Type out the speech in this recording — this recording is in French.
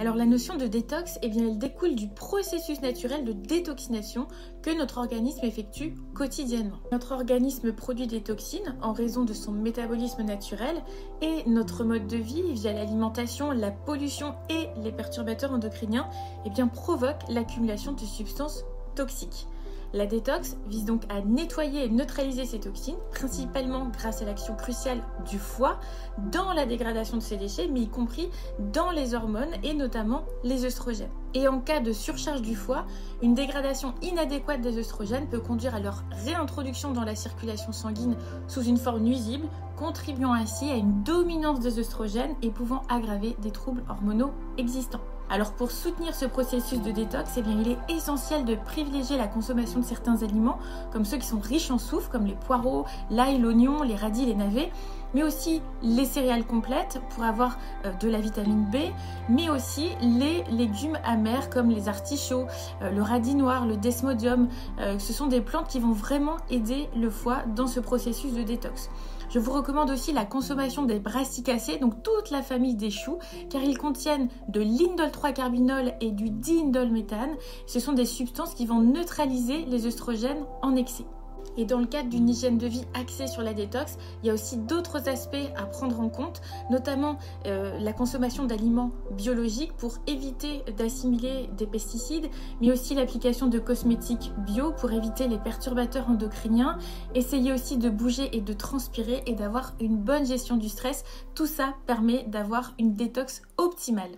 Alors la notion de détox, eh bien, elle découle du processus naturel de détoxination que notre organisme effectue quotidiennement. Notre organisme produit des toxines en raison de son métabolisme naturel et notre mode de vie via l'alimentation, la pollution et les perturbateurs endocriniens eh bien, provoque l'accumulation de substances toxiques. La détox vise donc à nettoyer et neutraliser ces toxines, principalement grâce à l'action cruciale du foie dans la dégradation de ces déchets, mais y compris dans les hormones et notamment les œstrogènes. Et en cas de surcharge du foie, une dégradation inadéquate des œstrogènes peut conduire à leur réintroduction dans la circulation sanguine sous une forme nuisible, contribuant ainsi à une dominance des œstrogènes et pouvant aggraver des troubles hormonaux existants. Alors pour soutenir ce processus de détox, eh bien, il est essentiel de privilégier la consommation de certains aliments, comme ceux qui sont riches en soufre, comme les poireaux, l'ail, l'oignon, les radis, les navets, mais aussi les céréales complètes pour avoir de la vitamine B, mais aussi les légumes amers comme les artichauts, le radis noir, le desmodium. Ce sont des plantes qui vont vraiment aider le foie dans ce processus de détox. Je vous recommande aussi la consommation des brassicacées, donc toute la famille des choux, car ils contiennent de l'indole-3-carbinol et du diindolméthane. Ce sont des substances qui vont neutraliser les œstrogènes en excès. Et dans le cadre d'une hygiène de vie axée sur la détox, il y a aussi d'autres aspects à prendre en compte, notamment la consommation d'aliments biologiques pour éviter d'assimiler des pesticides, mais aussi l'application de cosmétiques bio pour éviter les perturbateurs endocriniens. Essayez aussi de bouger et de transpirer et d'avoir une bonne gestion du stress. Tout ça permet d'avoir une détox optimale.